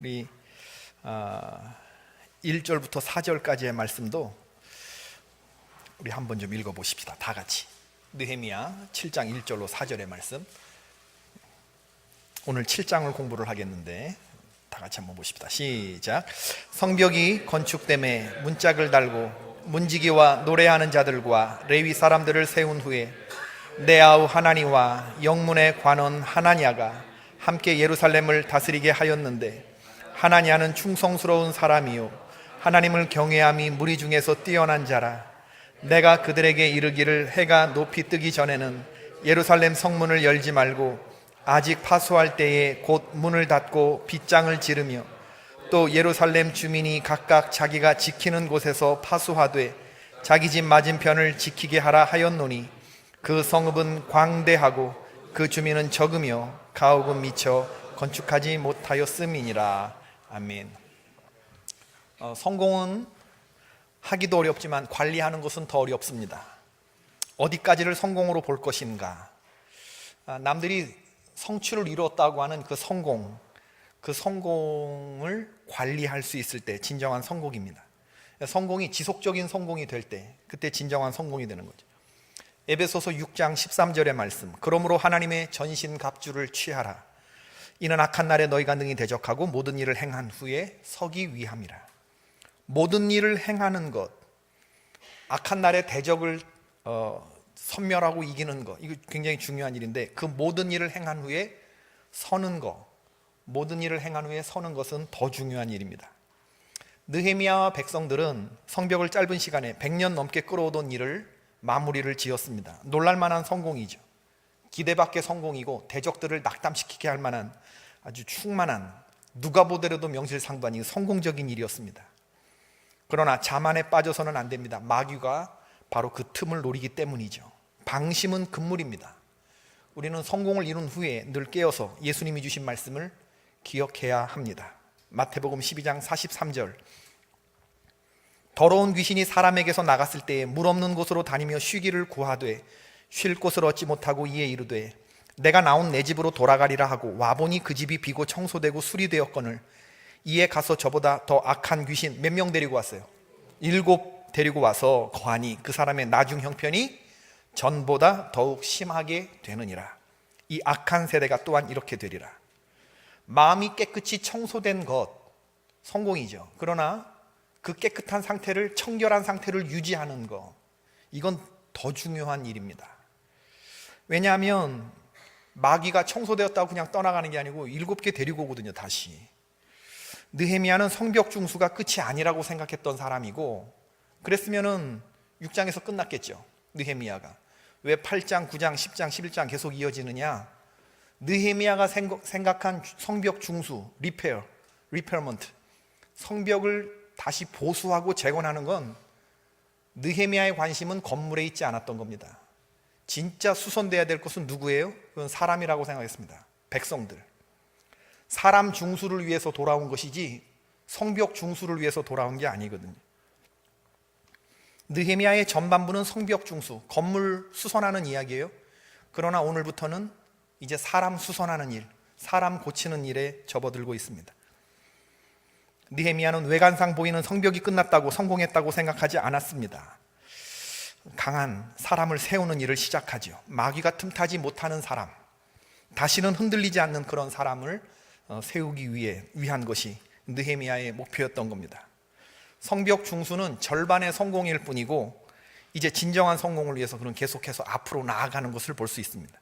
우리 1절부터 4절까지의 말씀도 우리 한번 좀 읽어보십시다. 다 같이 느헤미야 7장 1절로 4절의 말씀. 오늘 7장을 공부를 하겠는데 다 같이 한번 보십시다. 시작. 성벽이 건축됨에 문짝을 달고 문지기와 노래하는 자들과 레위 사람들을 세운 후에 내 아우 하나니와 영문의 관원 하나냐가 함께 예루살렘을 다스리게 하였는데, 하나냐는 충성스러운 사람이요 하나님을 경외함이 무리 중에서 뛰어난 자라. 내가 그들에게 이르기를 해가 높이 뜨기 전에는 예루살렘 성문을 열지 말고 아직 파수할 때에 곧 문을 닫고 빗장을 지르며 또 예루살렘 주민이 각각 자기가 지키는 곳에서 파수하되 자기 집 맞은편을 지키게 하라 하였노니, 그 성읍은 광대하고 그 주민은 적으며 가옥은 미쳐 건축하지 못하였음이니라. 아멘. 성공은 하기도 어렵지만 관리하는 것은 더 어렵습니다. 어디까지를 성공으로 볼 것인가? 남들이 성취를 이루었다고 하는 그 성공을 관리할 수 있을 때 진정한 성공입니다. 성공이 지속적인 성공이 될 때, 그때 진정한 성공이 되는 거죠. 에베소서 6장 13절의 말씀. 그러므로 하나님의 전신 갑주를 취하라. 이는 악한 날에 너희가 능히 대적하고 모든 일을 행한 후에 서기 위함이라. 모든 일을 행하는 것, 악한 날에 대적을 선멸하고 이기는 것, 이거 굉장히 중요한 일인데, 그 모든 일을 행한 후에 서는 것, 모든 일을 행한 후에 서는 것은 더 중요한 일입니다. 느헤미야와 백성들은 성벽을 짧은 시간에 100년 넘게 끌어오던 일을 마무리를 지었습니다. 놀랄만한 성공이죠. 기대밖의 성공이고 대적들을 낙담시키게 할 만한 아주 충만한, 누가 보더라도 명실상부한 성공적인 일이었습니다. 그러나 자만에 빠져서는 안 됩니다. 마귀가 바로 그 틈을 노리기 때문이죠. 방심은 금물입니다. 우리는 성공을 이룬 후에 늘 깨어서 예수님이 주신 말씀을 기억해야 합니다. 마태복음 12장 43절. 더러운 귀신이 사람에게서 나갔을 때에 물 없는 곳으로 다니며 쉬기를 구하되 쉴 곳을 얻지 못하고 이에 이르되 내가 나온 내 집으로 돌아가리라 하고 와보니 그 집이 비고 청소되고 수리되었거늘 이에 가서 저보다 더 악한 귀신 몇 명 데리고 왔어요? 7 데리고 와서 거하니 그 사람의 나중 형편이 전보다 더욱 심하게 되느니라. 이 악한 세대가 또한 이렇게 되리라. 마음이 깨끗이 청소된 것, 성공이죠. 그러나 그 깨끗한 상태를, 청결한 상태를 유지하는 것, 이건 더 중요한 일입니다. 왜냐하면 마귀가 청소되었다고 그냥 떠나가는 게 아니고 7개 데리고 오거든요. 다시. 느헤미야는 성벽 중수가 끝이 아니라고 생각했던 사람이고, 그랬으면은 6장에서 끝났겠죠. 느헤미야가 왜 8장, 9장, 10장, 11장 계속 이어지느냐? 느헤미야가 생각한 성벽 중수, 리페어먼트, 성벽을 다시 보수하고 재건하는 건 느헤미야의 관심은 건물에 있지 않았던 겁니다. 진짜 수선돼야 될 것은 누구예요? 그건 사람이라고 생각했습니다. 백성들. 사람 중수를 위해서 돌아온 것이지 성벽 중수를 위해서 돌아온 게 아니거든요. 느헤미야의 전반부는 성벽 중수, 건물 수선하는 이야기예요. 그러나 오늘부터는 이제 사람 수선하는 일, 사람 고치는 일에 접어들고 있습니다. 느헤미야는 외관상 보이는 성벽이 끝났다고, 성공했다고 생각하지 않았습니다. 강한 사람을 세우는 일을 시작하죠. 마귀가 틈타지 못하는 사람, 다시는 흔들리지 않는 그런 사람을 세우기 위한 것이 느헤미야의 목표였던 겁니다. 성벽 중수는 절반의 성공일 뿐이고, 이제 진정한 성공을 위해서 그는 계속해서 앞으로 나아가는 것을 볼 수 있습니다.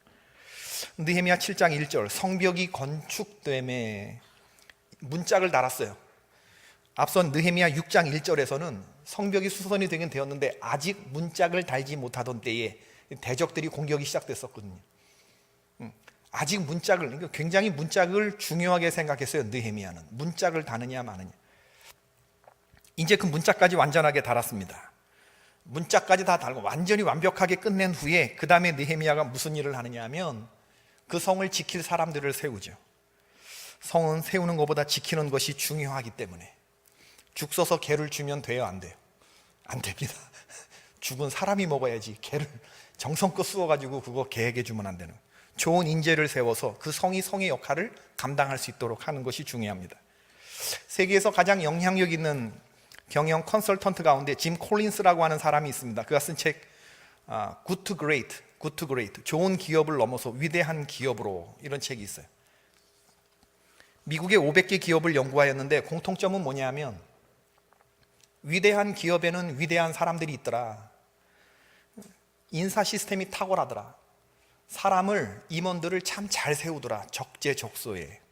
느헤미야 7장 1절. 성벽이 건축됨에 문짝을 달았어요. 앞선 느헤미야 6장 1절에서는 성벽이 수선이 되긴 되었는데 아직 문짝을 달지 못하던 때에 대적들이 공격이 시작됐었거든요. 아직 문짝을, 그러니까 굉장히 문짝을 중요하게 생각했어요. 느헤미야는 문짝을 다느냐 마느냐. 이제 그 문짝까지 완전하게 달았습니다. 문짝까지 다 달고 완전히 완벽하게 끝낸 후에 그 다음에 느헤미야가 무슨 일을 하느냐 하면 그 성을 지킬 사람들을 세우죠. 성은 세우는 것보다 지키는 것이 중요하기 때문에 죽 써서 개를 주면 돼요? 안 돼요? 안 됩니다. 죽은 사람이 먹어야지 개를 정성껏 쑤어가지고 그거 개에게 주면 안 되는, 좋은 인재를 세워서 그 성이 성의 역할을 감당할 수 있도록 하는 것이 중요합니다. 세계에서 가장 영향력 있는 경영 컨설턴트 가운데 짐 콜린스라고 하는 사람이 있습니다. 그가 쓴 책 Good to Great, Good to Great, 좋은 기업을 넘어서 위대한 기업으로, 이런 책이 있어요. 미국의 500개 기업을 연구하였는데 공통점은 뭐냐면 위대한 기업에는 위대한 사람들이 있더라. 인사 시스템이 탁월하더라. 사람을, 임원들을 참 잘 세우더라. 적재적소에.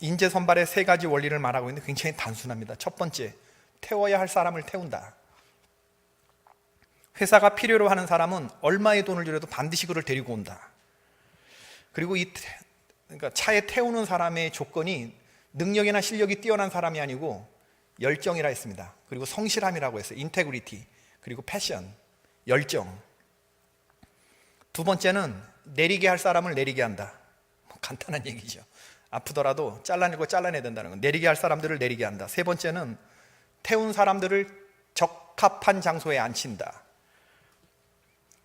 인재 선발의 세 가지 원리를 말하고 있는데 굉장히 단순합니다. 첫 번째, 태워야 할 사람을 태운다. 회사가 필요로 하는 사람은 얼마의 돈을 들여도 반드시 그를 데리고 온다. 그리고 그러니까 차에 태우는 사람의 조건이 능력이나 실력이 뛰어난 사람이 아니고 열정이라 했습니다. 그리고 성실함이라고 했어요. 인테그리티, 그리고 패션, 열정. 두 번째는 내리게 할 사람을 내리게 한다. 간단한 얘기죠. 아프더라도 잘라내고 잘라내야 된다는 건, 내리게 할 사람들을 내리게 한다. 세 번째는 태운 사람들을 적합한 장소에 앉힌다.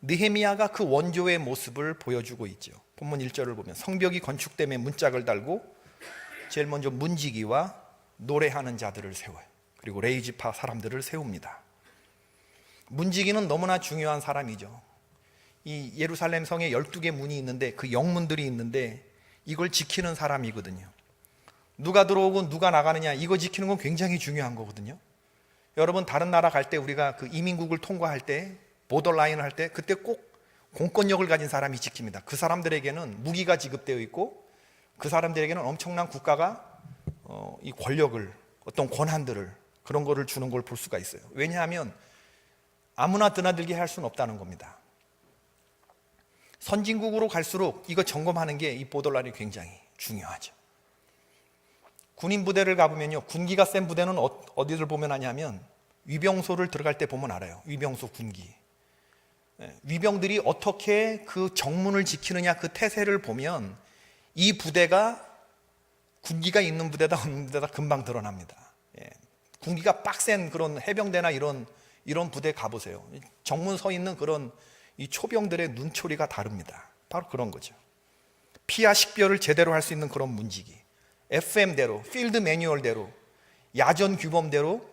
느헤미야가 그 원조의 모습을 보여주고 있죠. 본문 1절을 보면 성벽이 건축됨에 문짝을 달고 제일 먼저 문지기와 노래하는 자들을 세워요. 그리고 레이지파 사람들을 세웁니다. 문지기는 너무나 중요한 사람이죠. 이 예루살렘 성에 12개 문이 있는데 그 영문들이 있는데 이걸 지키는 사람이거든요. 누가 들어오고 누가 나가느냐, 이거 지키는 건 굉장히 중요한 거거든요. 여러분, 다른 나라 갈 때 우리가 그 이민국을 통과할 때, 보더라인을 할 때, 그때 꼭 공권력을 가진 사람이 지킵니다. 그 사람들에게는 무기가 지급되어 있고 그 사람들에게는 엄청난 국가가 이 권력을, 어떤 권한들을, 그런 거를 주는 걸 볼 수가 있어요. 왜냐하면 아무나 드나들게 할 수는 없다는 겁니다. 선진국으로 갈수록 이거 점검하는 게, 이 보더라인이 굉장히 중요하죠. 군인 부대를 가보면요, 군기가 센 부대는 어디를 보면 하냐면 위병소를 들어갈 때 보면 알아요. 위병소 군기. 위병들이 어떻게 그 정문을 지키느냐, 그 태세를 보면 이 부대가 군기가 있는 부대다 없는 부대다 금방 드러납니다. 군기가 빡센 그런 해병대나 이런 부대 가보세요. 정문 서 있는 그런 이 초병들의 눈초리가 다릅니다. 바로 그런 거죠. 피와 식별을 제대로 할 수 있는 그런 문지기, FM대로, 필드 매뉴얼대로, 야전 규범대로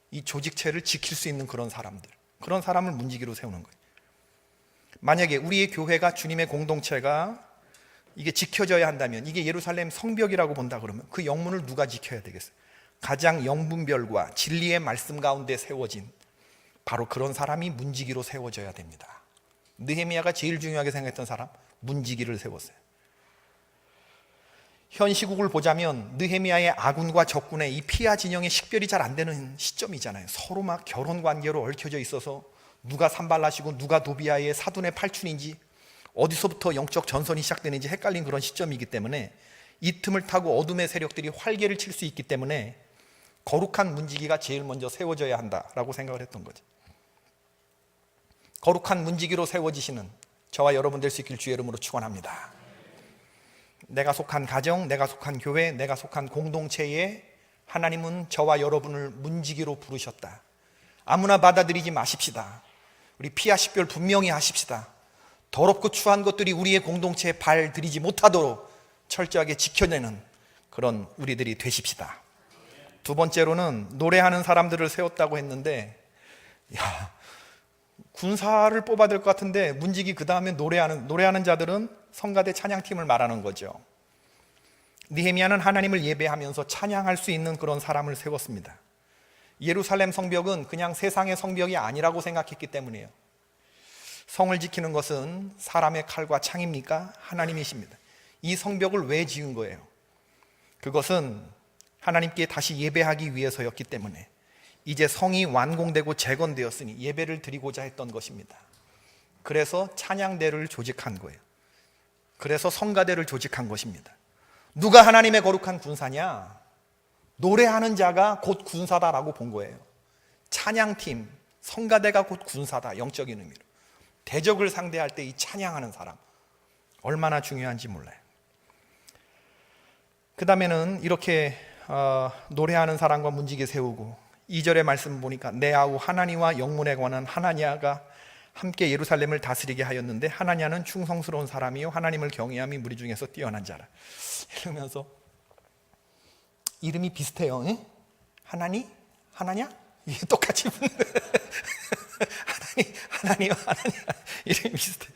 이 조직체를 지킬 수 있는 그런 사람들, 그런 사람을 문지기로 세우는 거예요. 만약에 우리의 교회가, 주님의 공동체가 이게 지켜져야 한다면, 이게 예루살렘 성벽이라고 본다 그러면 그 영문을 누가 지켜야 되겠어요? 가장 영분별과 진리의 말씀 가운데 세워진 바로 그런 사람이 문지기로 세워져야 됩니다. 느헤미야가 제일 중요하게 생각했던 사람, 문지기를 세웠어요. 현 시국을 보자면 느헤미야의 아군과 적군의 이 피하 진영의 식별이 잘 안 되는 시점이잖아요. 서로 막 결혼 관계로 얽혀져 있어서 누가 산발라시고 누가 도비아의 사돈의 팔춘인지, 어디서부터 영적 전선이 시작되는지 헷갈린 그런 시점이기 때문에 이 틈을 타고 어둠의 세력들이 활개를 칠 수 있기 때문에 거룩한 문지기가 제일 먼저 세워져야 한다라고 생각을 했던 거죠. 거룩한 문지기로 세워지시는 저와 여러분 될 수 있길 주의 이름으로 축원합니다. 내가 속한 가정, 내가 속한 교회, 내가 속한 공동체에 하나님은 저와 여러분을 문지기로 부르셨다. 아무나 받아들이지 마십시다. 우리 피와 식별 분명히 하십시다. 더럽고 추한 것들이 우리의 공동체에 발 들이지 못하도록 철저하게 지켜내는 그런 우리들이 되십시다. 두 번째로는 노래하는 사람들을 세웠다고 했는데, 군사를 뽑아야 될 것 같은데 문지기 그 다음에 노래하는 자들은 성가대 찬양팀을 말하는 거죠. 느헤미야는 하나님을 예배하면서 찬양할 수 있는 그런 사람을 세웠습니다. 예루살렘 성벽은 그냥 세상의 성벽이 아니라고 생각했기 때문이에요. 성을 지키는 것은 사람의 칼과 창입니까? 하나님이십니다. 이 성벽을 왜 지은 거예요? 그것은 하나님께 다시 예배하기 위해서였기 때문에, 이제 성이 완공되고 재건되었으니 예배를 드리고자 했던 것입니다. 그래서 찬양대를 조직한 거예요. 그래서 성가대를 조직한 것입니다. 누가 하나님의 거룩한 군사냐? 노래하는 자가 곧 군사다라고 본 거예요. 찬양팀, 성가대가 곧 군사다, 영적인 의미로. 대적을 상대할 때 이 찬양하는 사람, 얼마나 중요한지 몰라요. 그 다음에는 이렇게 노래하는 사람과 문지기 세우고, 2절의 말씀 보니까 내아우 하나니와 영문에 관한 하나냐가 함께 예루살렘을 다스리게 하였는데, 하나냐는 충성스러운 사람이요 하나님을 경외함이 무리 중에서 뛰어난 자라. 이러면서 이름이 비슷해요. 예? 하나냐? 이게 똑같이 하나니와 하나냐 이름이 비슷해.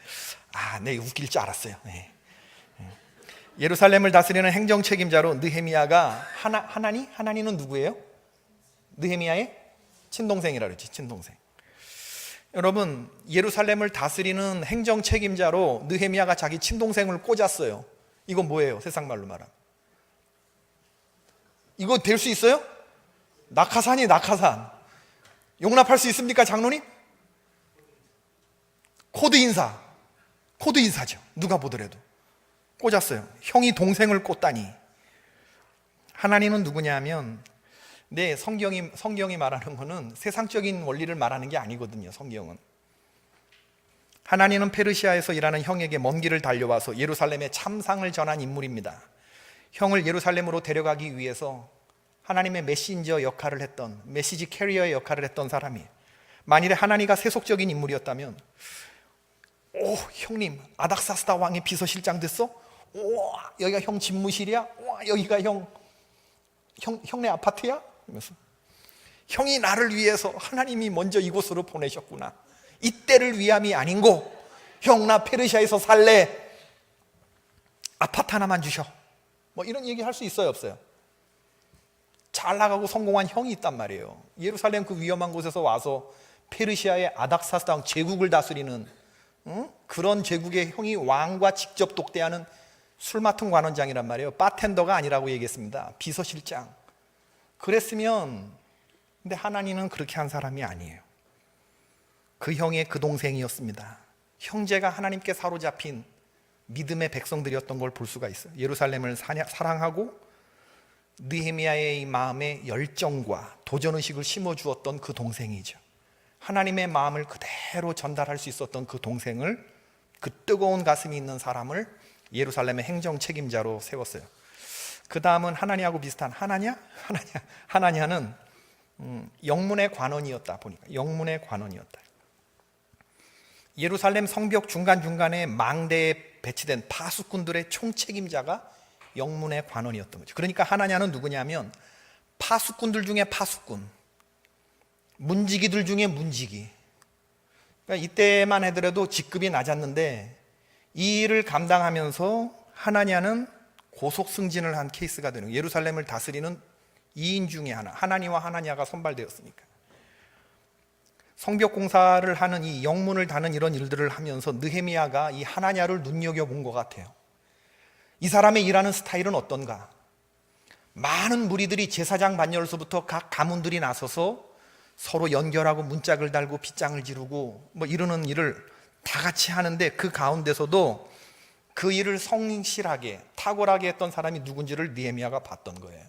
네, 웃길 줄 알았어요. 네. 예루살렘을 다스리는 행정 책임자로 느헤미야가 하나니는 누구예요? 느헤미야의 친동생이라 그랬지, 친동생. 여러분, 예루살렘을 다스리는 행정 책임자로 느헤미야가 자기 친동생을 꽂았어요. 이건 뭐예요? 세상 말로 말하면 이거 될 수 있어요? 낙하산이 낙하산. 용납할 수 있습니까, 장로님? 코드 인사죠. 누가 보더라도 꽂았어요. 형이 동생을 꽂다니. 하나님은 누구냐면, 성경이 말하는 거는 세상적인 원리를 말하는 게 아니거든요. 성경은 하나님은 페르시아에서 일하는 형에게 먼 길을 달려와서 예루살렘에 참상을 전한 인물입니다. 형을 예루살렘으로 데려가기 위해서 하나님의 메신저 역할을 했던, 메시지 캐리어의 역할을 했던 사람이에요. 만일에 하나니가 세속적인 인물이었다면, 형님 아닥사스다 왕의 비서실장 됐어? 여기가 형 집무실이야? 여기가 형네 아파트야? 이러면서 형이 나를 위해서 하나님이 먼저 이곳으로 보내셨구나. 이때를 위함이 아닌고, 형 나 페르시아에서 살래. 아파트 하나만 주셔. 이런 얘기 할 수 있어요, 없어요? 잘 나가고 성공한 형이 있단 말이에요. 예루살렘 그 위험한 곳에서 와서 페르시아의 아닥사스다 왕 제국을 다스리는 그런 제국의 형이 왕과 직접 독대하는 술 맡은 관원장이란 말이에요. 바텐더가 아니라고 얘기했습니다. 비서실장. 그랬으면, 근데 하나님은 그렇게 한 사람이 아니에요. 그 형의 그 동생이었습니다. 형제가 하나님께 사로잡힌 믿음의 백성들이었던 걸 볼 수가 있어요. 예루살렘을 사랑하고 느헤미야의 이 마음에 열정과 도전의식을 심어주었던 그 동생이죠. 하나님의 마음을 그대로 전달할 수 있었던 그 동생을, 그 뜨거운 가슴이 있는 사람을 예루살렘의 행정 책임자로 세웠어요. 그 다음은 하나니하고 비슷한 하나냐는 영문의 관원이었다. 보니까 영문의 관원이었다. 예루살렘 성벽 중간중간에 망대에 배치된 파수꾼들의 총책임자가 영문의 관원이었던 거죠. 그러니까 하나냐는 누구냐면 파수꾼들 중에 파수꾼, 문지기들 중에 문지기. 그러니까 이때만 하더라도 직급이 낮았는데 이 일을 감당하면서 하나냐는 고속 승진을 한 케이스가 되는 거예요. 예루살렘을 다스리는 2인 중에 하나, 하나니와 하나냐가 선발되었으니까. 성벽 공사를 하는 이 영문을 다는 이런 일들을 하면서 느헤미야가 이 하나냐를 눈여겨본 것 같아요. 이 사람의 일하는 스타일은 어떤가? 많은 무리들이 제사장 반열서부터 각 가문들이 나서서 서로 연결하고 문짝을 달고 빗장을 지르고 이러는 일을 다 같이 하는데, 그 가운데서도 그 일을 성실하게 탁월하게 했던 사람이 누군지를 느헤미야가 봤던 거예요.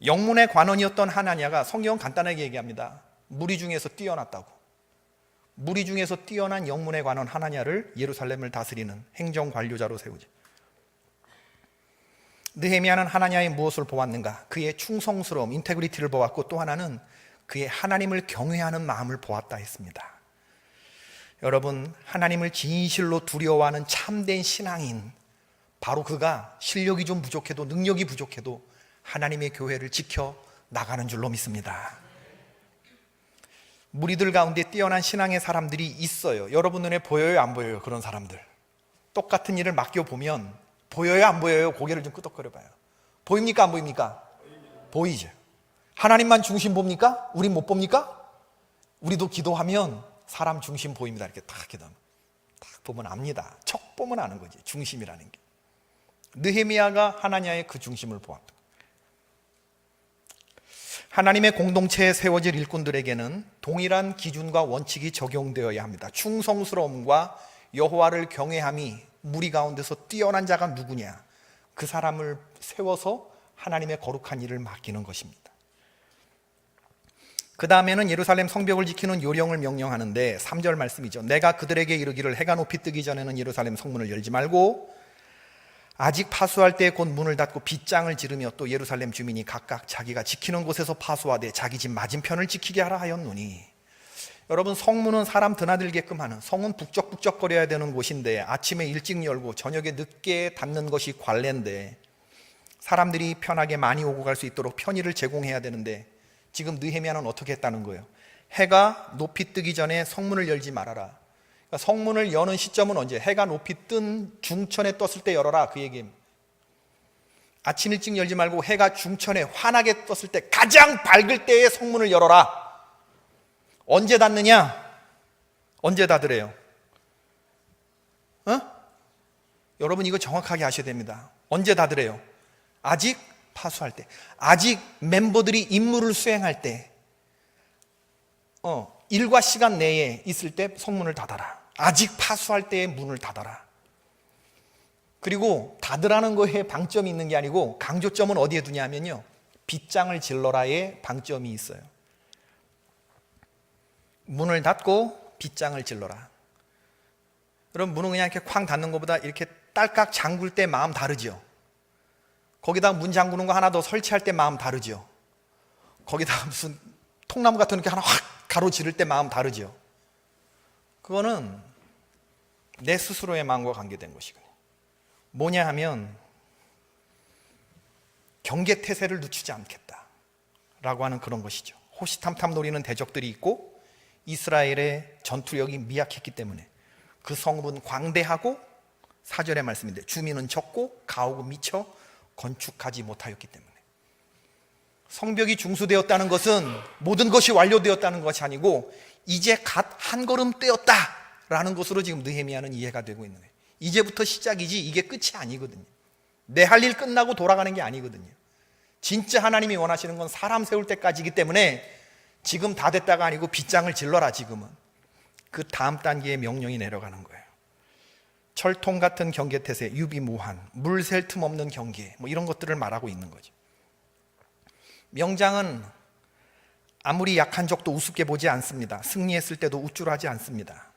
영문의 관원이었던 하나냐가, 성경은 간단하게 얘기합니다. 무리 중에서 뛰어났다고. 무리 중에서 뛰어난 영문의 관원 하나냐를 예루살렘을 다스리는 행정 관료자로 세우죠. 느헤미야는 하나냐의 무엇을 보았는가? 그의 충성스러움, 인테그리티를 보았고, 또 하나는 그의 하나님을 경외하는 마음을 보았다 했습니다. 여러분, 하나님을 진실로 두려워하는 참된 신앙인, 바로 그가 실력이 좀 부족해도, 능력이 부족해도 하나님의 교회를 지켜 나가는 줄로 믿습니다. 무리들 가운데 뛰어난 신앙의 사람들이 있어요. 여러분 눈에 보여요, 안 보여요? 그런 사람들. 똑같은 일을 맡겨보면 보여요, 안 보여요? 고개를 좀 끄덕거려 봐요. 보입니까, 안 보입니까? 보이죠. 하나님만 중심 봅니까? 우린 못 봅니까? 우리도 기도하면 사람 중심 보입니다. 이렇게 딱 기도하면 딱 보면 압니다. 척 보면 아는 거지, 중심이라는 게. 느헤미야가 하나냐의 그 중심을 보았다. 하나님의 공동체에 세워질 일꾼들에게는 동일한 기준과 원칙이 적용되어야 합니다. 충성스러움과 여호와를 경외함이 무리 가운데서 뛰어난 자가 누구냐, 그 사람을 세워서 하나님의 거룩한 일을 맡기는 것입니다. 그 다음에는 예루살렘 성벽을 지키는 요령을 명령하는데 3절 말씀이죠. 내가 그들에게 이르기를 해가 높이 뜨기 전에는 예루살렘 성문을 열지 말고 아직 파수할 때 곧 문을 닫고 빗장을 지르며 또 예루살렘 주민이 각각 자기가 지키는 곳에서 파수하되 자기 집 맞은편을 지키게 하라 하였노니. 여러분, 성문은 사람 드나들게끔 하는, 성은 북적북적거려야 되는 곳인데 아침에 일찍 열고 저녁에 늦게 닫는 것이 관례인데, 사람들이 편하게 많이 오고 갈 수 있도록 편의를 제공해야 되는데 지금 느헤미야는 어떻게 했다는 거예요? 해가 높이 뜨기 전에 성문을 열지 말아라. 그러니까 성문을 여는 시점은 언제? 해가 높이 뜬 중천에 떴을 때 열어라, 그 얘기입니다. 아침 일찍 열지 말고 해가 중천에 환하게 떴을 때 가장 밝을 때에 성문을 열어라. 언제 닫느냐? 언제 닫으래요? 여러분 이거 정확하게 아셔야 됩니다. 언제 닫으래요? 아직 파수할 때, 아직 멤버들이 임무를 수행할 때, 일과 시간 내에 있을 때 성문을 닫아라. 아직 파수할 때의 문을 닫아라. 그리고 닫으라는 거에 방점이 있는 게 아니고 강조점은 어디에 두냐면요, 빗장을 질러라의 방점이 있어요. 문을 닫고 빗장을 질러라. 여러분 문은 그냥 이렇게 쾅 닫는 것보다 이렇게 딸깍 잠글 때 마음 다르죠. 거기다 문 잠그는 거 하나 더 설치할 때 마음 다르죠. 거기다 무슨 통나무 같은 게 하나 확 가로지를 때 마음 다르죠. 그거는 내 스스로의 마음과 관계된 것이거든요. 뭐냐 하면 경계태세를 늦추지 않겠다 라고 하는 그런 것이죠. 호시탐탐 노리는 대적들이 있고 이스라엘의 전투력이 미약했기 때문에 그 성읍은 광대하고 4절의 말씀인데 주민은 적고 가옥은 미처 건축하지 못하였기 때문에, 성벽이 중수되었다는 것은 모든 것이 완료되었다는 것이 아니고 이제 갓 한 걸음 떼었다라는 것으로 지금 느헤미야는 이해가 되고 있는 거예요. 이제부터 시작이지 이게 끝이 아니거든요. 내 할 일 끝나고 돌아가는 게 아니거든요. 진짜 하나님이 원하시는 건 사람 세울 때까지이기 때문에 지금 다 됐다가 아니고 빗장을 질러라. 지금은 그 다음 단계의 명령이 내려가는 거예요. 철통 같은 경계태세, 유비무한, 물 셀 틈 없는 경계, 뭐 이런 것들을 말하고 있는 거죠. 명장은 아무리 약한 적도 우습게 보지 않습니다. 승리했을 때도 우쭐하지 않습니다.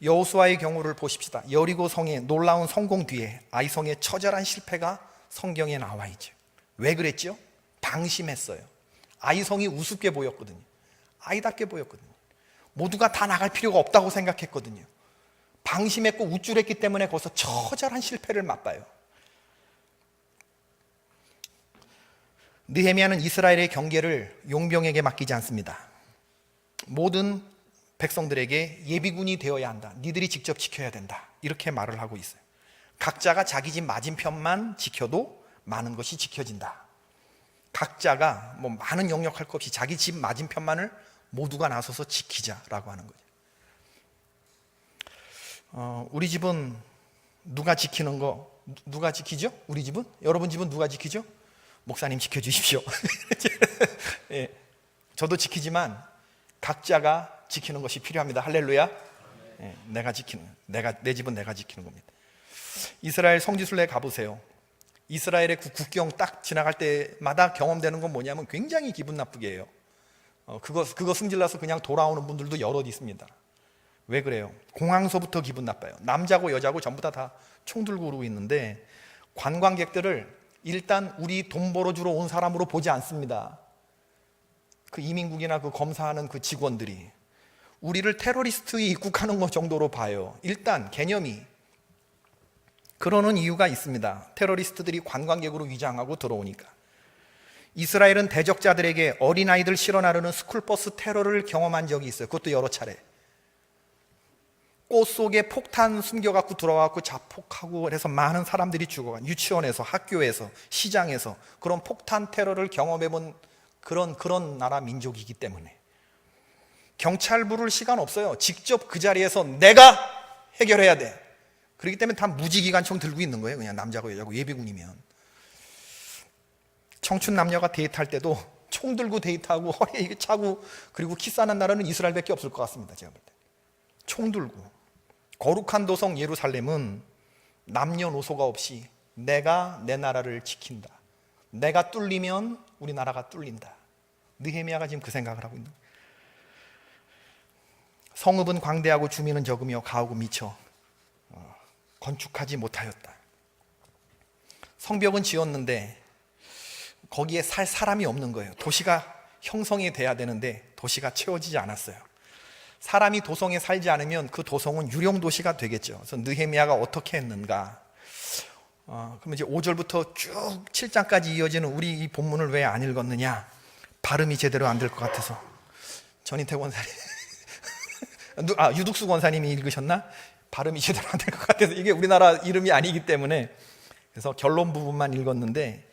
여호수아의 경우를 보십시다. 여리고 성의 놀라운 성공 뒤에 아이성의 처절한 실패가 성경에 나와 있죠. 왜 그랬죠? 방심했어요. 아이성이 우습게 보였거든요. 아이답게 보였거든요. 모두가 다 나갈 필요가 없다고 생각했거든요. 방심했고 우쭐했기 때문에 거기서 처절한 실패를 맛봐요. 느헤미야는 이스라엘의 경계를 용병에게 맡기지 않습니다. 모든 백성들에게 예비군이 되어야 한다. 니들이 직접 지켜야 된다. 이렇게 말을 하고 있어요. 각자가 자기 집 맞은편만 지켜도 많은 것이 지켜진다. 각자가 뭐 많은 영역할 것 없이 자기 집 맞은편만을 모두가 나서서 지키자라고 하는 거죠. 우리 집은 누가 지키는 거, 누가 지키죠? 우리 집은? 여러분 집은 누가 지키죠? 목사님 지켜주십시오. 예, 저도 지키지만 각자가 지키는 것이 필요합니다. 할렐루야. 예, 내가 지키는, 내 집은 내가 지키는 겁니다. 이스라엘 성지순례 가보세요. 이스라엘의 국경 딱 지나갈 때마다 경험되는 건 뭐냐면 굉장히 기분 나쁘게 해요. 그거 승질나서 그냥 돌아오는 분들도 여럿 있습니다. 왜 그래요? 공항서부터 기분 나빠요. 남자고 여자고 전부 다 총 들고 오르고 있는데 관광객들을 일단 우리 돈 벌어주러 온 사람으로 보지 않습니다. 그 이민국이나 그 검사하는 그 직원들이 우리를 테러리스트에 입국하는 것 정도로 봐요. 일단 개념이 그러는 이유가 있습니다. 테러리스트들이 관광객으로 위장하고 들어오니까. 이스라엘은 대적자들에게 어린아이들 실어 나르는 스쿨버스 테러를 경험한 적이 있어요. 그것도 여러 차례. 꽃 속에 폭탄 숨겨갖고 들어와갖고 자폭하고 그래서 많은 사람들이 죽어간, 유치원에서, 학교에서, 시장에서 그런 폭탄 테러를 경험해본 그런 나라 민족이기 때문에 경찰 부를 시간 없어요. 직접 그 자리에서 내가 해결해야 돼. 그렇기 때문에 다 무지기관총 들고 있는 거예요. 그냥 남자고 여자고 예비군이면. 청춘 남녀가 데이트할 때도 총 들고 데이트하고 허리에 이게 차고 그리고 키스하는 나라는 이스라엘밖에 없을 것 같습니다. 제가 볼 때. 총 들고. 거룩한 도성 예루살렘은 남녀노소가 없이 내가 내 나라를 지킨다. 내가 뚫리면 우리나라가 뚫린다. 느헤미야가 지금 그 생각을 하고 있는 거예요. 성읍은 광대하고 주민은 적으며 가옥은 미처 건축하지 못하였다. 성벽은 지었는데 거기에 살 사람이 없는 거예요. 도시가 형성이 돼야 되는데 도시가 채워지지 않았어요. 사람이 도성에 살지 않으면 그 도성은 유령 도시가 되겠죠. 그래서 느헤미야가 어떻게 했는가? 그러면 이제 5절부터 쭉 7장까지 이어지는 우리 이 본문을 왜 안 읽었느냐? 발음이 제대로 안 될 것 같아서. 전인태 권사님, 유득수 권사님이 읽으셨나? 발음이 제대로 안 될 것 같아서. 이게 우리나라 이름이 아니기 때문에. 그래서 결론 부분만 읽었는데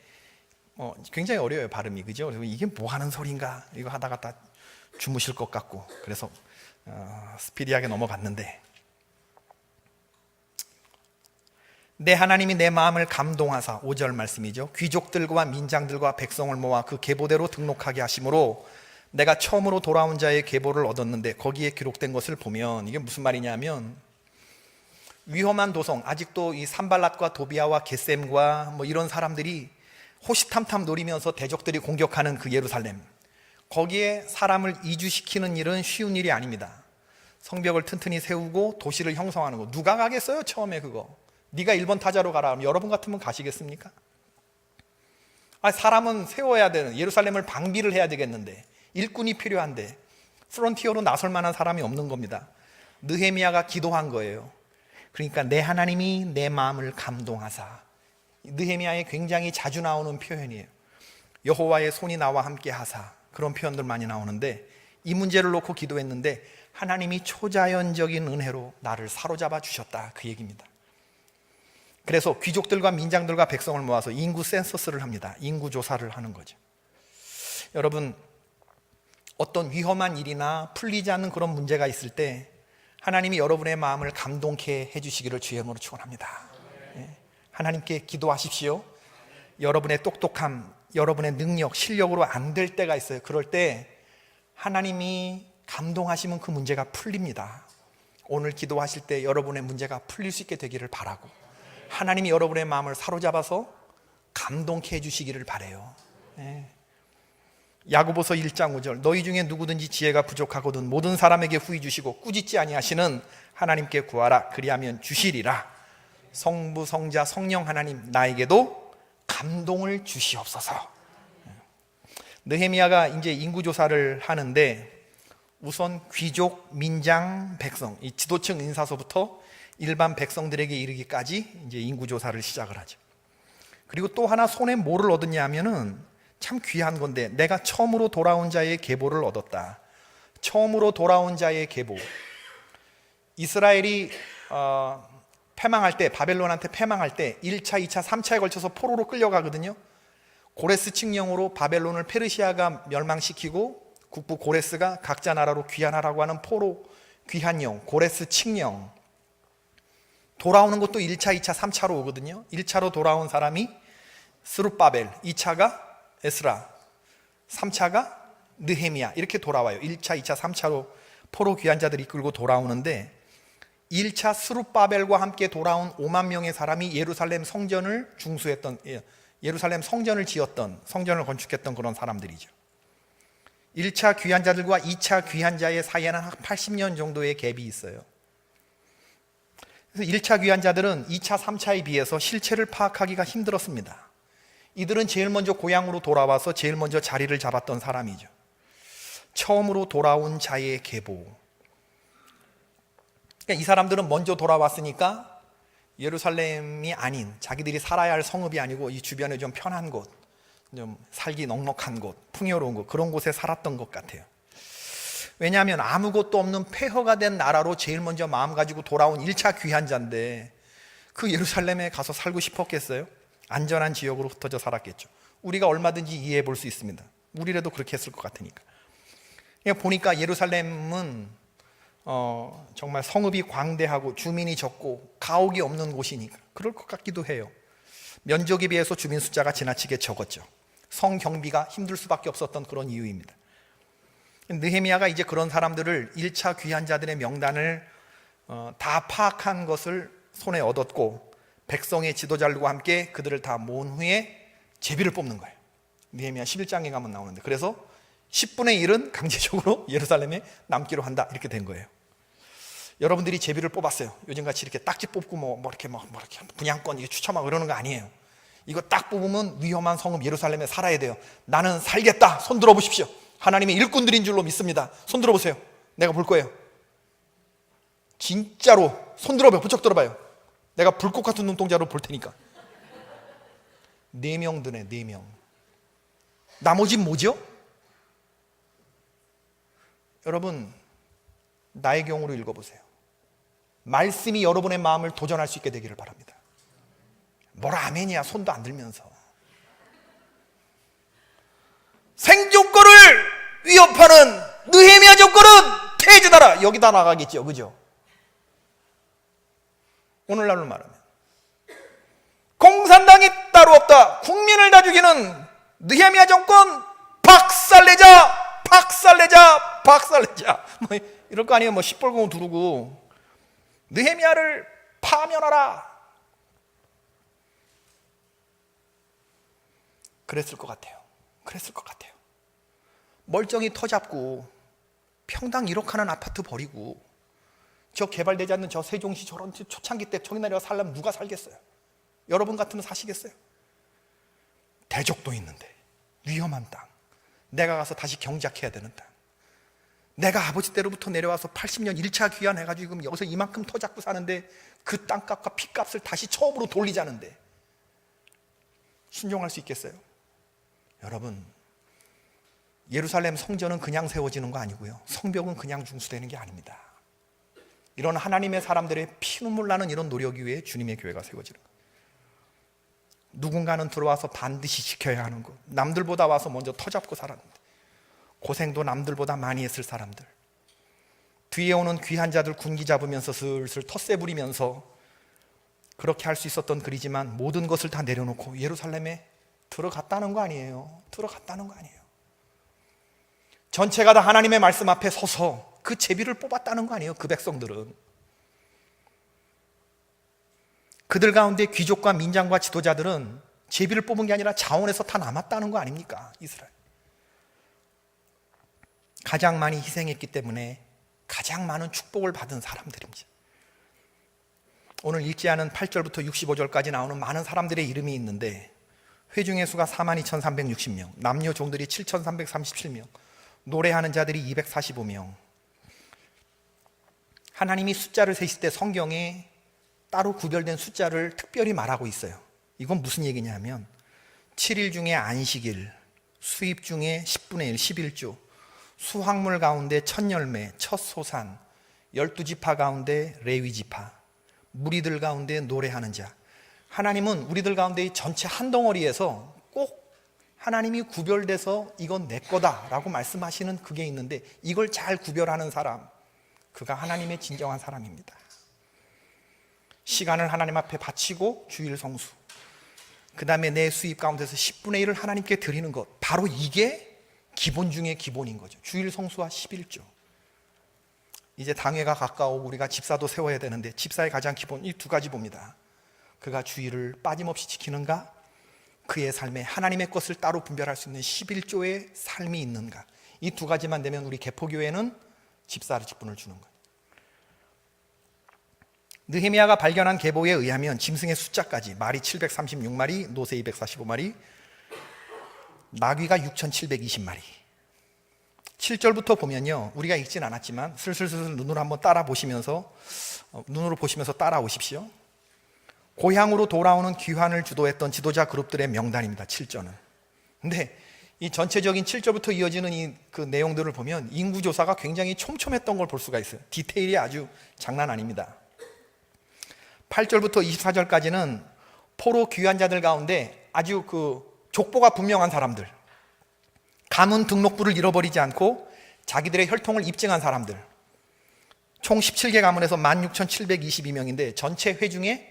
굉장히 어려워요, 발음이. 그죠? 그래서 이게 뭐 하는 소린가? 이거 하다가 다 주무실 것 같고. 그래서 스피디하게 넘어갔는데, 내 하나님이 내 마음을 감동하사, 5절 말씀이죠, 귀족들과 민장들과 백성을 모아 그 계보대로 등록하게 하심으로 내가 처음으로 돌아온 자의 계보를 얻었는데, 거기에 기록된 것을 보면 이게 무슨 말이냐면, 위험한 도성, 아직도 이 산발랏과 도비아와 겟셈과 뭐 이런 사람들이 호시탐탐 노리면서 대적들이 공격하는 그 예루살렘, 거기에 사람을 이주시키는 일은 쉬운 일이 아닙니다. 성벽을 튼튼히 세우고 도시를 형성하는 거 누가 가겠어요? 처음에 그거 네가 1번 타자로 가라 하면 여러분 같으면 가시겠습니까? 사람은 세워야 되는, 예루살렘을 방비를 해야 되겠는데, 일꾼이 필요한데 프론티어로 나설 만한 사람이 없는 겁니다. 느헤미야가 기도한 거예요. 그러니까 내 하나님이 내 마음을 감동하사, 느헤미야에 굉장히 자주 나오는 표현이에요. 여호와의 손이 나와 함께 하사, 그런 표현들 많이 나오는데, 이 문제를 놓고 기도했는데 하나님이 초자연적인 은혜로 나를 사로잡아 주셨다, 그 얘기입니다. 그래서 귀족들과 민장들과 백성을 모아서 인구 센서스를 합니다. 인구 조사를 하는 거죠. 여러분, 어떤 위험한 일이나 풀리지 않는 그런 문제가 있을 때 하나님이 여러분의 마음을 감동케 해주시기를 주의 이름으로 축원합니다. 하나님께 기도하십시오. 여러분의 똑똑함, 여러분의 능력, 실력으로 안 될 때가 있어요. 그럴 때 하나님이 감동하시면 그 문제가 풀립니다. 오늘 기도하실 때 여러분의 문제가 풀릴 수 있게 되기를 바라고, 하나님이 여러분의 마음을 사로잡아서 감동케 해주시기를 바라요. 야고보서 1장 5절, 너희 중에 누구든지 지혜가 부족하거든 모든 사람에게 후히 주시고 꾸짖지 아니하시는 하나님께 구하라, 그리하면 주시리라. 성부, 성자, 성령 하나님, 나에게도 감동을 주시옵소서. 느헤미야가 이제 인구조사를 하는데, 우선 귀족, 민장, 백성, 이 지도층 인사서부터 일반 백성들에게 이르기까지 이제 인구조사를 시작을 하죠. 그리고 또 하나 손에 뭐를 얻었냐 하면은 참 귀한 건데, 내가 처음으로 돌아온 자의 계보를 얻었다. 처음으로 돌아온 자의 계보. 이스라엘이 패망할 때, 바벨론한테 패망할 때 1차, 2차, 3차에 걸쳐서 포로로 끌려가거든요. 고레스 칙령으로 바벨론을 페르시아가 멸망시키고 국부 고레스가 각자 나라로 귀환하라고 하는 포로 귀환령, 고레스 칙령. 돌아오는 것도 1차, 2차, 3차로 오거든요. 1차로 돌아온 사람이 스룹바벨, 2차가 에스라, 3차가 느헤미야, 이렇게 돌아와요. 1차, 2차, 3차로 포로 귀환자들이 이끌고 돌아오는데, 1차 스룹바벨과 함께 돌아온 5만 명의 사람이 예루살렘 성전을 중수했던, 예루살렘 성전을 지었던, 성전을 건축했던 그런 사람들이죠. 1차 귀환자들과 2차 귀환자의 사이에는 한 80년 정도의 갭이 있어요. 그래서 1차 귀환자들은 2차, 3차에 비해서 실체를 파악하기가 힘들었습니다. 이들은 제일 먼저 고향으로 돌아와서 제일 먼저 자리를 잡았던 사람이죠. 처음으로 돌아온 자의 계보. 그러니까 이 사람들은 먼저 돌아왔으니까 예루살렘이 아닌, 자기들이 살아야 할 성읍이 아니고 이 주변에 좀 편한 곳, 좀 살기 넉넉한 곳, 풍요로운 곳, 그런 곳에 살았던 것 같아요. 왜냐하면 아무것도 없는 폐허가 된 나라로 제일 먼저 마음 가지고 돌아온 1차 귀환자인데 그 예루살렘에 가서 살고 싶었겠어요? 안전한 지역으로 흩어져 살았겠죠. 우리가 얼마든지 이해해 볼 수 있습니다. 우리라도 그렇게 했을 것 같으니까. 그냥 보니까 예루살렘은 정말 성읍이 광대하고 주민이 적고 가옥이 없는 곳이니까 그럴 것 같기도 해요. 면적에 비해서 주민 숫자가 지나치게 적었죠. 성 경비가 힘들 수밖에 없었던 그런 이유입니다. 느헤미야가 이제 그런 사람들을 1차 귀환자들의 명단을 다 파악한 것을 손에 얻었고, 백성의 지도자들과 함께 그들을 다 모은 후에 제비를 뽑는 거예요. 느헤미야 11장에 가면 나오는데, 그래서 10분의 1은 강제적으로 예루살렘에 남기로 한다, 이렇게 된 거예요. 여러분들이 제비를 뽑았어요. 요즘같이 이렇게 딱지 뽑고 뭐 이렇게 분양권 이게 추첨하고 이러는 거 아니에요. 이거 딱 뽑으면 위험한 성읍 예루살렘에 살아야 돼요. 나는 살겠다. 손 들어보십시오. 하나님의 일꾼들인 줄로 믿습니다. 손 들어보세요. 내가 볼 거예요. 진짜로 손 들어봐요. 부쩍 들어봐요. 내가 불꽃 같은 눈동자로 볼 테니까. 4명 드네, 4명. 나머지 뭐죠? 여러분, 나의 경우로 읽어보세요. 말씀이 여러분의 마음을 도전할 수 있게 되기를 바랍니다. 뭐라 아멘이야, 손도 안 들면서. 생존권을 위협하는 느헤미야 정권은 퇴진하라, 여기다 나가겠죠, 그죠? 오늘날로 말하면 공산당이 따로 없다, 국민을 다 죽이는 느헤미야 정권 박살내자, 박살내자, 박살내자, 뭐 이럴 거 아니에요. 뭐 시뻘겋고 두르고 느헤미야를 파면하라, 그랬을 것 같아요. 그랬을 것 같아요. 멀쩡히 터잡고 평당 1억 하는 아파트 버리고 저 개발되지 않는 저 세종시 저런 초창기 때 저기 내려가 살려면 누가 살겠어요? 여러분 같으면 사시겠어요? 대적도 있는데 위험한 땅, 내가 가서 다시 경작해야 되는 땅, 내가 아버지 때로부터 내려와서 80년 1차 귀환해가지고 지금 여기서 이만큼 터잡고 사는데 그 땅값과 피값을 다시 처음으로 돌리자는데 신종할 수 있겠어요? 여러분, 예루살렘 성전은 그냥 세워지는 거 아니고요, 성벽은 그냥 중수되는 게 아닙니다. 이런 하나님의 사람들의 피눈물 나는 이런 노력 위에 주님의 교회가 세워지는 거예요. 누군가는 들어와서 반드시 지켜야 하는 것, 남들보다 와서 먼저 터잡고 살았는데 고생도 남들보다 많이 했을 사람들, 뒤에 오는 귀한 자들 군기 잡으면서 슬슬 텃세 부리면서 그렇게 할 수 있었던 글이지만 모든 것을 다 내려놓고 예루살렘에 들어갔다는 거 아니에요. 들어갔다는 거 아니에요. 전체가 다 하나님의 말씀 앞에 서서 그 제비를 뽑았다는 거 아니에요. 그 백성들은 그들 가운데 귀족과 민장과 지도자들은 제비를 뽑은 게 아니라 자원에서 다 남았다는 거 아닙니까? 이스라엘 가장 많이 희생했기 때문에 가장 많은 축복을 받은 사람들입니다. 오늘 읽지 않은 8절부터 65절까지 나오는 많은 사람들의 이름이 있는데 회중의 수가 42,360명, 남녀 종들이 7,337명, 노래하는 자들이 245명. 하나님이 숫자를 세실 때 성경에 따로 구별된 숫자를 특별히 말하고 있어요. 이건 무슨 얘기냐면 7일 중에 안식일, 수입 중에 10분의 1, 11조, 수확물 가운데 첫 열매, 첫 소산, 12지파 가운데 레위지파, 무리들 가운데 노래하는 자. 하나님은 우리들 가운데 이 전체 한 덩어리에서 꼭 하나님이 구별돼서 이건 내 거다라고 말씀하시는 그게 있는데 이걸 잘 구별하는 사람, 그가 하나님의 진정한 사람입니다. 시간을 하나님 앞에 바치고 주일 성수, 그 다음에 내 수입 가운데서 10분의 1을 하나님께 드리는 것, 바로 이게 기본 중에 기본인 거죠. 주일 성수와 11조. 이제 당회가 가까우고 우리가 집사도 세워야 되는데 집사의 가장 기본 이 두 가지 봅니다. 그가 주일을 빠짐없이 지키는가, 그의 삶에 하나님의 것을 따로 분별할 수 있는 11조의 삶이 있는가. 이 두 가지만 되면 우리 개포교회는 집사를 직분을 주는 거예요. 느헤미야가 발견한 계보에 의하면 짐승의 숫자까지 말이 736마리, 노새 245마리, 나귀가 6,720마리. 7절부터 보면요, 우리가 읽진 않았지만 슬슬슬 눈으로 한번 따라 보시면서 눈으로 보시면서 따라오십시오. 고향으로 돌아오는 귀환을 주도했던 지도자 그룹들의 명단입니다. 7절은. 근데 이 전체적인 7절부터 이어지는 이 그 내용들을 보면 인구조사가 굉장히 촘촘했던 걸 볼 수가 있어요. 디테일이 아주 장난 아닙니다. 8절부터 24절까지는 포로 귀환자들 가운데 아주 그 족보가 분명한 사람들, 가문 등록부를 잃어버리지 않고 자기들의 혈통을 입증한 사람들, 총 17개 가문에서 16,722명인데 전체 회중에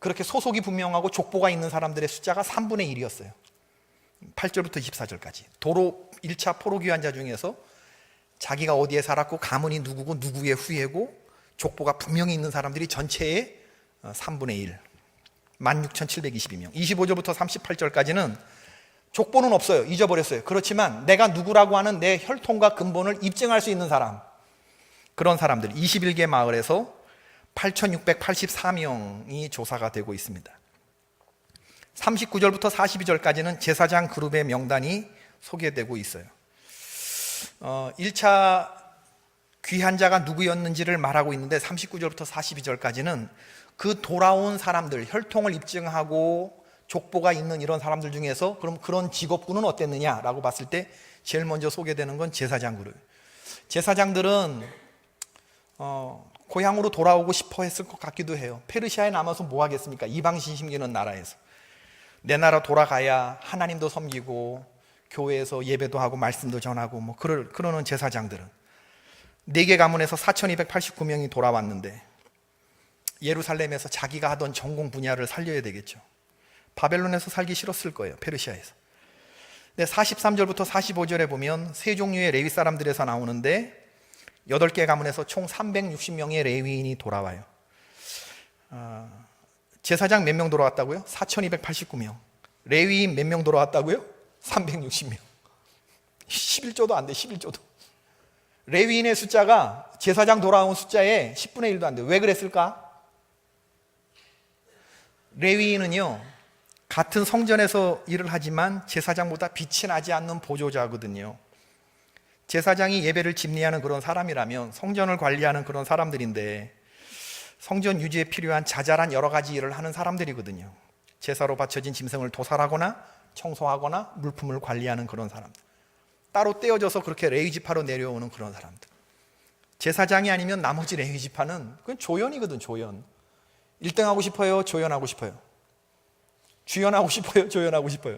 그렇게 소속이 분명하고 족보가 있는 사람들의 숫자가 3분의 1이었어요 8절부터 24절까지 도로 1차 포로 귀환자 중에서 자기가 어디에 살았고 가문이 누구고 누구의 후예고 족보가 분명히 있는 사람들이 전체의 3분의 1, 16,722명. 25절부터 38절까지는 족보는 없어요. 잊어버렸어요. 그렇지만 내가 누구라고 하는 내 혈통과 근본을 입증할 수 있는 사람, 그런 사람들 21개 마을에서 8,684명이 조사가 되고 있습니다. 39절부터 42절까지는 제사장 그룹의 명단이 소개되고 있어요. 1차 귀환자가 누구였는지를 말하고 있는데 39절부터 42절까지는 그 돌아온 사람들, 혈통을 입증하고 족보가 있는 이런 사람들 중에서 그럼 그런 직업군은 어땠느냐라고 봤을 때 제일 먼저 소개되는 건 제사장 그룹. 제사장들은 고향으로 돌아오고 싶어 했을 것 같기도 해요. 페르시아에 남아서 뭐 하겠습니까? 이방신 심기는 나라에서. 내 나라 돌아가야 하나님도 섬기고 교회에서 예배도 하고 말씀도 전하고 뭐 그러는 제사장들은 4개 가문에서 4289명이 돌아왔는데 예루살렘에서 자기가 하던 전공 분야를 살려야 되겠죠. 바벨론에서 살기 싫었을 거예요. 페르시아에서. 근데 43절부터 45절에 보면 세 종류의 레위 사람들에서 나오는데 8개 가문에서 총 360명의 레위인이 돌아와요. 제사장 몇 명 돌아왔다고요? 4289명. 레위인 몇 명 돌아왔다고요? 360명. 11조도 안 돼. 11조도. 레위인의 숫자가 제사장 돌아온 숫자의 10분의 1도 안 돼. 왜 그랬을까? 레위인은요 같은 성전에서 일을 하지만 제사장보다 빛이 나지 않는 보조자거든요. 제사장이 예배를 집리하는 그런 사람이라면 성전을 관리하는 그런 사람들인데 성전 유지에 필요한 자잘한 여러 가지 일을 하는 사람들이거든요. 제사로 바쳐진 짐승을 도살하거나 청소하거나 물품을 관리하는 그런 사람들, 따로 떼어져서 그렇게 레위지파로 내려오는 그런 사람들. 제사장이 아니면 나머지 레위지파는 그건 조연이거든. 조연. 1등 하고 싶어요? 조연하고 싶어요? 주연하고 싶어요? 조연하고 싶어요?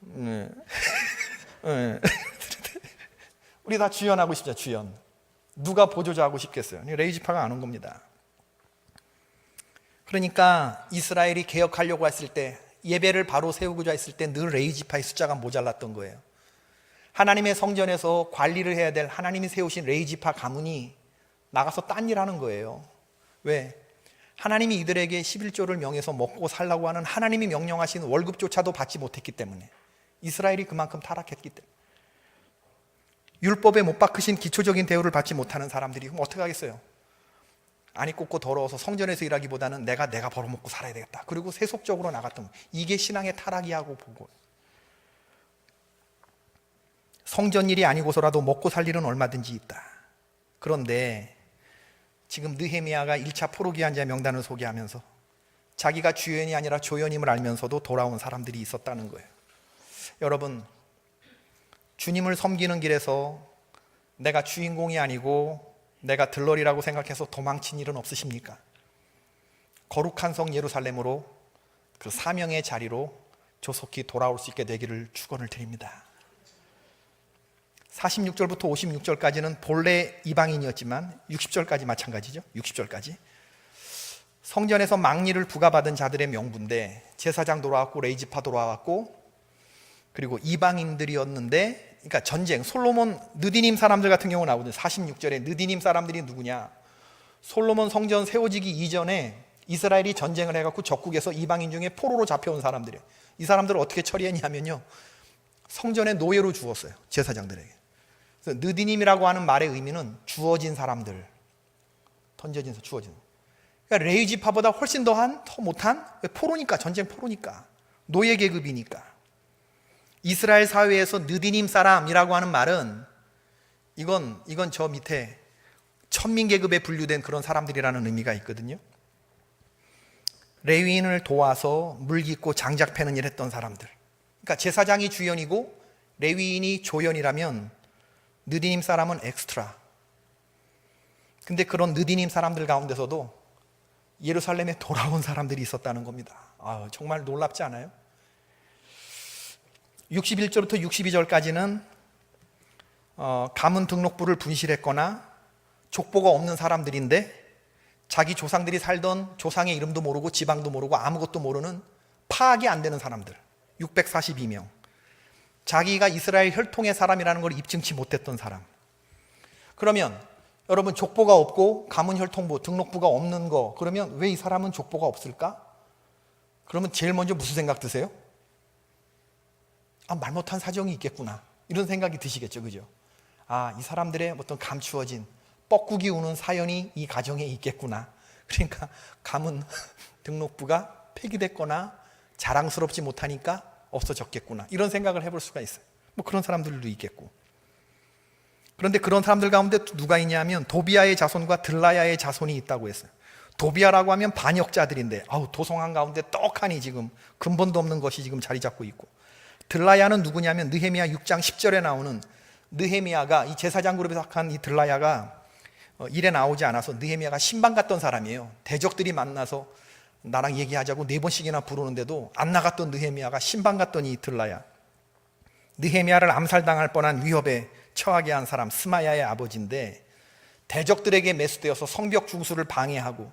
네. 네. 우리 다 주연하고 싶죠. 주연. 누가 보조자 하고 싶겠어요? 레위지파가 안 온 겁니다. 그러니까 이스라엘이 개혁하려고 했을 때, 예배를 바로 세우고자 했을 때 늘 레위지파의 숫자가 모자랐던 거예요. 하나님의 성전에서 관리를 해야 될 하나님이 세우신 레위지파 가문이 나가서 딴 일 하는 거예요. 왜? 하나님이 이들에게 11조를 명해서 먹고 살라고 하는 하나님이 명령하신 월급조차도 받지 못했기 때문에, 이스라엘이 그만큼 타락했기 때문에, 율법에 못 박히신 기초적인 대우를 받지 못하는 사람들이 그럼 어떻게 하겠어요? 안이 꽂고 더러워서 성전에서 일하기보다는 내가 벌어먹고 살아야 되겠다. 그리고 세속적으로 나갔던 거예요. 이게 신앙의 타락이라고 보고, 성전 일이 아니고서라도 먹고 살 일은 얼마든지 있다. 그런데 지금 느헤미야가 1차 포로기한자 명단을 소개하면서 자기가 주연이 아니라 조연임을 알면서도 돌아온 사람들이 있었다는 거예요. 여러분, 주님을 섬기는 길에서 내가 주인공이 아니고 내가 들러리라고 생각해서 도망친 일은 없으십니까? 거룩한 성 예루살렘으로 그 사명의 자리로 조속히 돌아올 수 있게 되기를 축원을 드립니다. 46절부터 56절까지는 본래 이방인이었지만 60절까지 마찬가지죠. 60절까지 성전에서 망리를 부과받은 자들의 명부인데, 제사장 돌아왔고 레위지파 돌아왔고 그리고 이방인들이었는데, 그러니까 전쟁, 솔로몬 느디님 사람들 같은 경우 나오거든요. 46절에 느디님 사람들이 누구냐? 솔로몬 성전 세워지기 이전에 이스라엘이 전쟁을 해갖고 적국에서 이방인 중에 포로로 잡혀온 사람들이에요. 이 사람들을 어떻게 처리했냐면요, 성전에 노예로 주었어요. 제사장들에게. 그래서 느디님이라고 하는 말의 의미는 주어진 사람들, 던져진서 주어진. 그러니까 레위지파보다 훨씬 더 못한, 포로니까, 전쟁 포로니까, 노예 계급이니까. 이스라엘 사회에서 느디님 사람이라고 하는 말은 이건 저 밑에 천민 계급에 분류된 그런 사람들이라는 의미가 있거든요. 레위인을 도와서 물 깃고 장작 패는 일 했던 사람들. 그러니까 제사장이 주연이고 레위인이 조연이라면 느디님 사람은 엑스트라. 근데 그런 느디님 사람들 가운데서도 예루살렘에 돌아온 사람들이 있었다는 겁니다. 정말 놀랍지 않아요? 61절부터 62절까지는 가문 등록부를 분실했거나 족보가 없는 사람들인데, 자기 조상들이 살던 조상의 이름도 모르고 지방도 모르고 아무것도 모르는 파악이 안 되는 사람들 642명. 자기가 이스라엘 혈통의 사람이라는 걸 입증치 못했던 사람. 그러면 여러분, 족보가 없고 가문 혈통부 등록부가 없는 거, 그러면 왜 이 사람은 족보가 없을까? 그러면 제일 먼저 무슨 생각 드세요? 말 못한 사정이 있겠구나, 이런 생각이 드시겠죠. 그죠? 이 사람들의 어떤 감추어진 뻐꾸기 우는 사연이 이 가정에 있겠구나. 그러니까 가문 등록부가 폐기됐거나 자랑스럽지 못하니까 없어졌겠구나, 이런 생각을 해볼 수가 있어요. 그런 사람들도 있겠고. 그런데 그런 사람들 가운데 누가 있냐면 도비아의 자손과 들라야의 자손이 있다고 했어요. 도비아라고 하면 반역자들인데 도성한 가운데 떡하니 지금 근본도 없는 것이 지금 자리 잡고 있고, 들라야는 누구냐면 느헤미야 6장 10절에 나오는 느헤미야가, 이 제사장 그룹에 속한 이 들라야가 일에 나오지 않아서 느헤미야가 신방 갔던 사람이에요. 대적들이 만나서 나랑 얘기하자고 4번씩이나 부르는데도 안 나갔던 느헤미야가 신방 갔던 이 들라야, 느헤미야를 암살당할 뻔한 위협에 처하게 한 사람 스마야의 아버지인데, 대적들에게 매수되어서 성벽 중수를 방해하고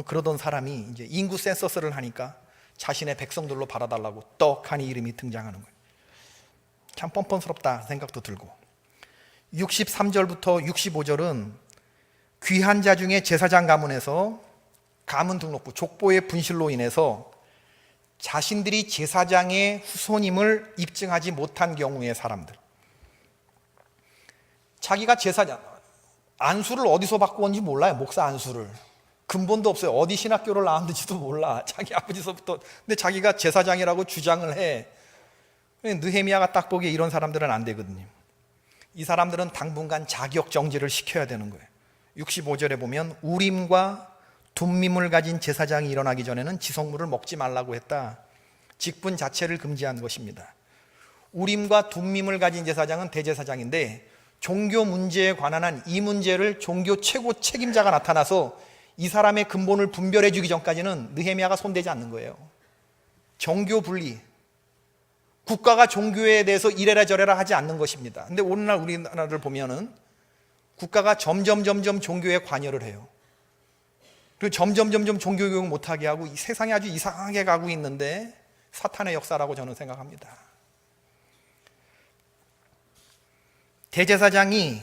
그러던 사람이 이제 인구 센서스를 하니까 자신의 백성들로 바라달라고 떡하니 이름이 등장하는 거예요. 참 뻔뻔스럽다 생각도 들고, 63절부터 65절은 귀한 자 중에 제사장 가문에서 가문 등록부 족보의 분실로 인해서 자신들이 제사장의 후손임을 입증하지 못한 경우의 사람들, 자기가 제사장, 안수를 어디서 받고 온지 몰라요. 목사 안수를 근본도 없어요. 어디 신학교를 나왔는지도 몰라. 자기 아버지서부터. 근데 자기가 제사장이라고 주장을 해. 느헤미야가 딱 보기에 이런 사람들은 안 되거든요. 이 사람들은 당분간 자격 정지를 시켜야 되는 거예요. 65절에 보면 우림과 둠밈을 가진 제사장이 일어나기 전에는 지성물을 먹지 말라고 했다. 직분 자체를 금지한 것입니다. 우림과 둠밈을 가진 제사장은 대제사장인데, 종교 문제에 관한 한 이 문제를 종교 최고 책임자가 나타나서 이 사람의 근본을 분별해 주기 전까지는 느헤미야가 손대지 않는 거예요. 종교 분리, 국가가 종교에 대해서 이래라 저래라 하지 않는 것입니다. 근데 오늘날 우리나라를 보면은 국가가 점점 종교에 관여를 해요. 그리고 점점 종교 교육 못하게 하고 이 세상이 아주 이상하게 가고 있는데 사탄의 역사라고 저는 생각합니다. 대제사장의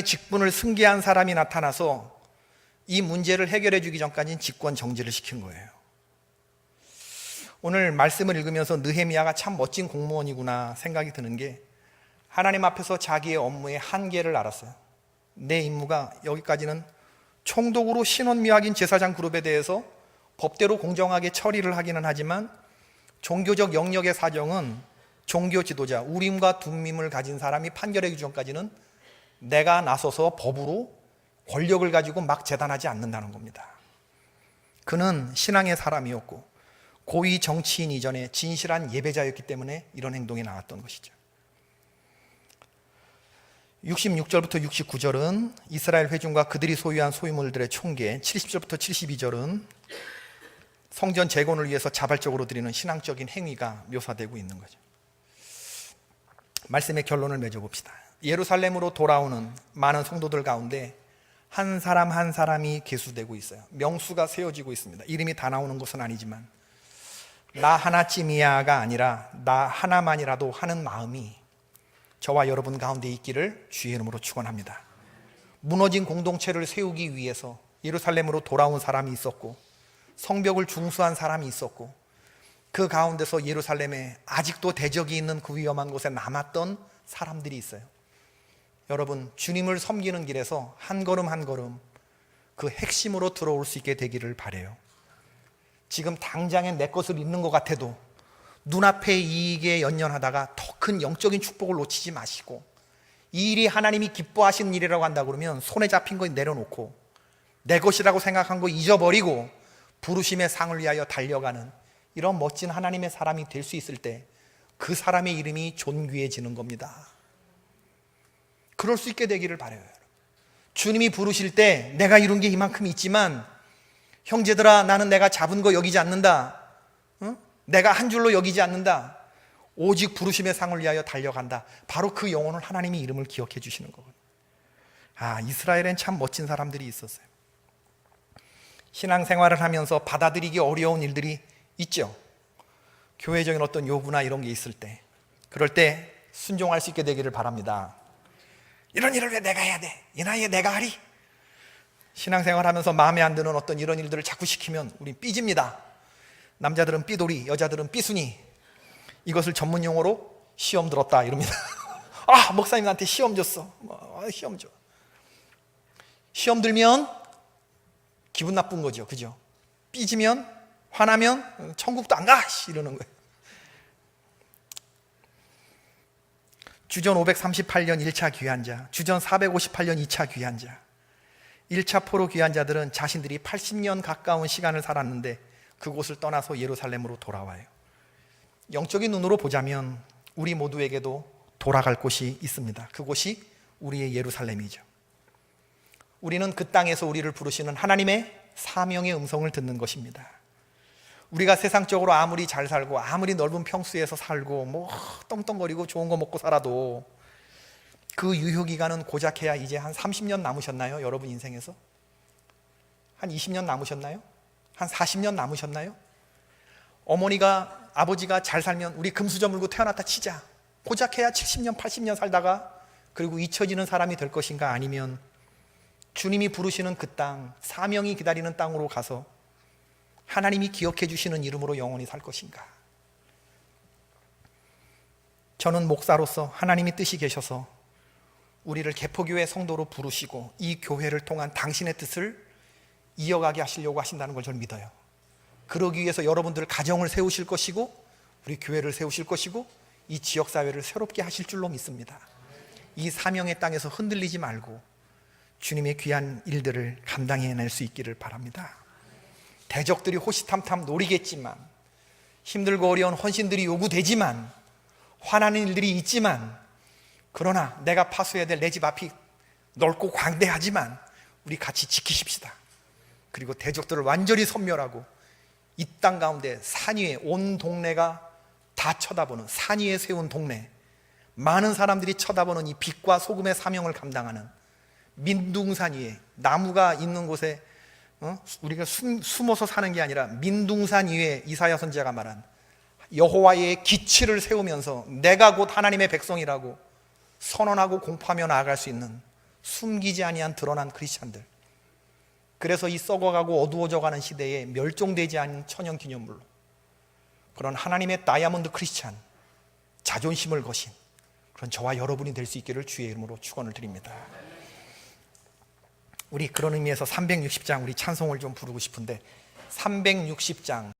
직분을 승계한 사람이 나타나서 이 문제를 해결해 주기 전까지는 직권 정지를 시킨 거예요. 오늘 말씀을 읽으면서 느헤미야가 참 멋진 공무원이구나 생각이 드는 게, 하나님 앞에서 자기의 업무의 한계를 알았어요. 내 임무가 여기까지는 총독으로 신원미학인 제사장 그룹에 대해서 법대로 공정하게 처리를 하기는 하지만, 종교적 영역의 사정은 종교 지도자 우림과 둠밈을 가진 사람이 판결해 주기 전까지는 내가 나서서 법으로 권력을 가지고 막 재단하지 않는다는 겁니다. 그는 신앙의 사람이었고 고위 정치인 이전에 진실한 예배자였기 때문에 이런 행동이 나왔던 것이죠. 66절부터 69절은 이스라엘 회중과 그들이 소유한 소유물들의 총계, 70절부터 72절은 성전 재건을 위해서 자발적으로 드리는 신앙적인 행위가 묘사되고 있는 거죠. 말씀의 결론을 맺어봅시다. 예루살렘으로 돌아오는 많은 성도들 가운데 한 사람 한 사람이 계수되고 있어요. 명수가 세워지고 있습니다. 이름이 다 나오는 것은 아니지만, 나 하나쯤이야가 아니라 나 하나만이라도 하는 마음이 저와 여러분 가운데 있기를 주의 이름으로 축원합니다. 무너진 공동체를 세우기 위해서 예루살렘으로 돌아온 사람이 있었고, 성벽을 중수한 사람이 있었고, 그 가운데서 예루살렘에 아직도 대적이 있는 그 위험한 곳에 남았던 사람들이 있어요. 여러분, 주님을 섬기는 길에서 한 걸음 한 걸음 그 핵심으로 들어올 수 있게 되기를 바라요. 지금 당장에 내 것을 잃는 것 같아도 눈앞의 이익에 연연하다가 더 큰 영적인 축복을 놓치지 마시고, 이 일이 하나님이 기뻐하시는 일이라고 한다 그러면 손에 잡힌 거 내려놓고 내 것이라고 생각한 거 잊어버리고 부르심의 상을 위하여 달려가는 이런 멋진 하나님의 사람이 될 수 있을 때 그 사람의 이름이 존귀해지는 겁니다. 그럴 수 있게 되기를 바라요. 주님이 부르실 때 내가 이룬 게 이만큼 있지만, 형제들아 나는 내가 잡은 거 여기지 않는다, 내가 한 줄로 여기지 않는다, 오직 부르심의 상을 위하여 달려간다. 바로 그 영혼을 하나님이 이름을 기억해 주시는 거거든요. 이스라엘엔 참 멋진 사람들이 있었어요. 신앙생활을 하면서 받아들이기 어려운 일들이 있죠. 교회적인 어떤 요구나 이런 게 있을 때, 그럴 때 순종할 수 있게 되기를 바랍니다. 이런 일을 왜 내가 해야 돼? 이 나이에 내가 하리? 신앙생활 하면서 마음에 안 드는 어떤 이런 일들을 자꾸 시키면 우린 삐집니다. 남자들은 삐돌이, 여자들은 삐순이. 이것을 전문 용어로 시험 들었다 이럽니다. 목사님 나한테 시험 줬어. 시험 줘. 시험 들면 기분 나쁜 거죠. 그죠? 삐지면, 화나면 천국도 안 가! 이러는 거예요. 주전 538년 1차 귀환자, 주전 458년 2차 귀환자. 1차 포로 귀환 자들은 자신들이 80년 가까운 시간을 살았는데 그곳을 떠나서 예루살렘으로 돌아와요. 영적인 눈으로 보자면 우리 모두에게도 돌아갈 곳이 있습니다. 그곳이 우리의 예루살렘이죠. 우리는 그 땅에서 우리를 부르시는 하나님의 사명의 음성을 듣는 것입니다. 우리가 세상적으로 아무리 잘 살고 아무리 넓은 평수에서 살고 떵떵거리고 좋은 거 먹고 살아도 그 유효기간은 고작 해야 이제 한 30년 남으셨나요? 여러분 인생에서? 한 20년 남으셨나요? 한 40년 남으셨나요? 어머니가 아버지가 잘 살면 우리 금수저 물고 태어났다 치자, 고작 해야 70년 80년 살다가 그리고 잊혀지는 사람이 될 것인가, 아니면 주님이 부르시는 그 땅, 사명이 기다리는 땅으로 가서 하나님이 기억해 주시는 이름으로 영원히 살 것인가? 저는 목사로서 하나님이 뜻이 계셔서 우리를 개포교회 성도로 부르시고 이 교회를 통한 당신의 뜻을 이어가게 하시려고 하신다는 걸 저는 믿어요. 그러기 위해서 여러분들 가정을 세우실 것이고 우리 교회를 세우실 것이고 이 지역사회를 새롭게 하실 줄로 믿습니다. 이 사명의 땅에서 흔들리지 말고 주님의 귀한 일들을 감당해낼 수 있기를 바랍니다. 대적들이 호시탐탐 노리겠지만, 힘들고 어려운 헌신들이 요구되지만, 화나는 일들이 있지만, 그러나 내가 파수해야 될 내 집 앞이 넓고 광대하지만 우리 같이 지키십시다. 그리고 대적들을 완전히 섬멸하고 이 땅 가운데 산 위에 온 동네가 다 쳐다보는, 산 위에 세운 동네, 많은 사람들이 쳐다보는 이 빛과 소금의 사명을 감당하는 민둥산 위에, 나무가 있는 곳에 우리가 숨어서 사는 게 아니라 민둥산 위에 이사야 선지자가 말한 여호와의 기치를 세우면서 내가 곧 하나님의 백성이라고 선언하고 공포하며 나아갈 수 있는 숨기지 아니한 드러난 크리스찬들, 그래서 이 썩어가고 어두워져가는 시대에 멸종되지 않은 천연기념물로 그런 하나님의 다이아몬드 크리스찬, 자존심을 거신 그런 저와 여러분이 될 수 있기를 주의 이름으로 축원을 드립니다. 우리 그런 의미에서 360장 우리 찬송을 좀 부르고 싶은데, 360장